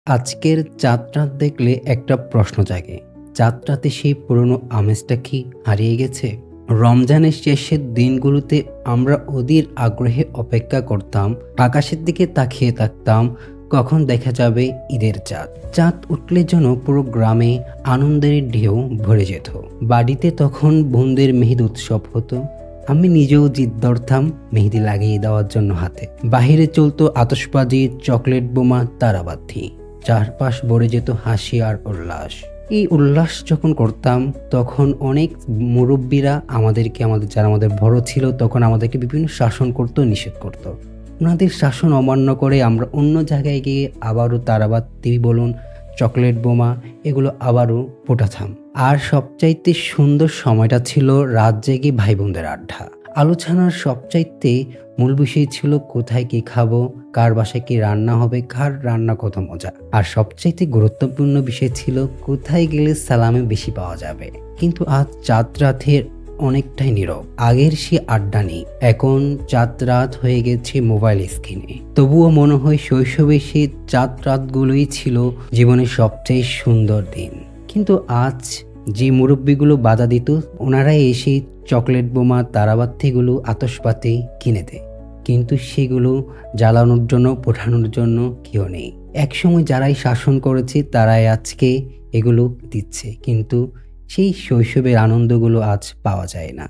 আজকের চাঁদ-রাত দেখলে একটা প্রশ্ন জাগে। চাঁদ-রাতে সেই পুরনো আমেজটা কি হারিয়ে গেছে? রমজানের শেষের দিনগুলোতে আমরা অধীর আগ্রহে অপেক্ষা করতাম। আকাশের দিকে তাকিয়ে থাকতাম, কখন দেখা যাবে ঈদের চাঁদ। চাঁদ উঠলে যেন পুরো গ্রামে আনন্দের ঢেউ ভরে যেত। বাড়িতে তখন বোনদের মেহেদি উৎসব হতো। আমি নিজেও জিদ ধরতাম মেহেদি লাগিয়ে দেওয়ার জন্য হাতে। বাহিরে চলতো আতশবাজি, চকলেট বোমা, তারাবাতি। চারপাশ ভরে যেত হাসি আর উল্লাস। এই উল্লাস যখন করতাম তখন অনেক মুরব্বীরা যারা আমাদের বড় ছিল তখন আমাদেরকে বিভিন্ন শাসন করতো, নিষেধ করতো। ওনাদের শাসন অমান্য করে আমরা অন্য জায়গায় গিয়ে আবারও তারাবাতি বলুন, চকলেট বোমা এগুলো আবারও ফোটাতাম। আর সবচাইতে সুন্দর সময়টা ছিল রাত জেগে ভাই বোনদের আড্ডা। আলোচনার সবচাইতে মূল বিষয় ছিল কোথায় কি খাবো, কার বাসায় কি রান্না হবে, কার রান্না কত মজা। আর সবচাইতে গুরুত্বপূর্ণ বিষয় ছিল কোথায় গেলে সালামে বেশি পাওয়া যাবে। কিন্তু আজ চাঁদ রাতের অনেকটাই নীরব। আগের সে আড্ডা নেই। এখন চাঁদ রাত হয়ে গেছে মোবাইল স্ক্রিনে। তবুও মনে হয় শৈশবে সে চাঁদ রাতগুলোই ছিল জীবনের সবচেয়ে সুন্দর দিন। কিন্তু আজ যে মুরব্বিগুলো বাধা দিত ওনারাই এসে চকলেট বোমা, তারাবাতিগুলো, আতশবাতি কিনে দেয়। কিন্তু সেগুলো জ্বালানোর জন্য, পোড়ানোর জন্য কেউ নেই। একসময় যারাই শাসন করেছে তারাই আজকে এগুলো দিচ্ছে, কিন্তু সেই শৈশবের আনন্দগুলো আজ পাওয়া যায় না।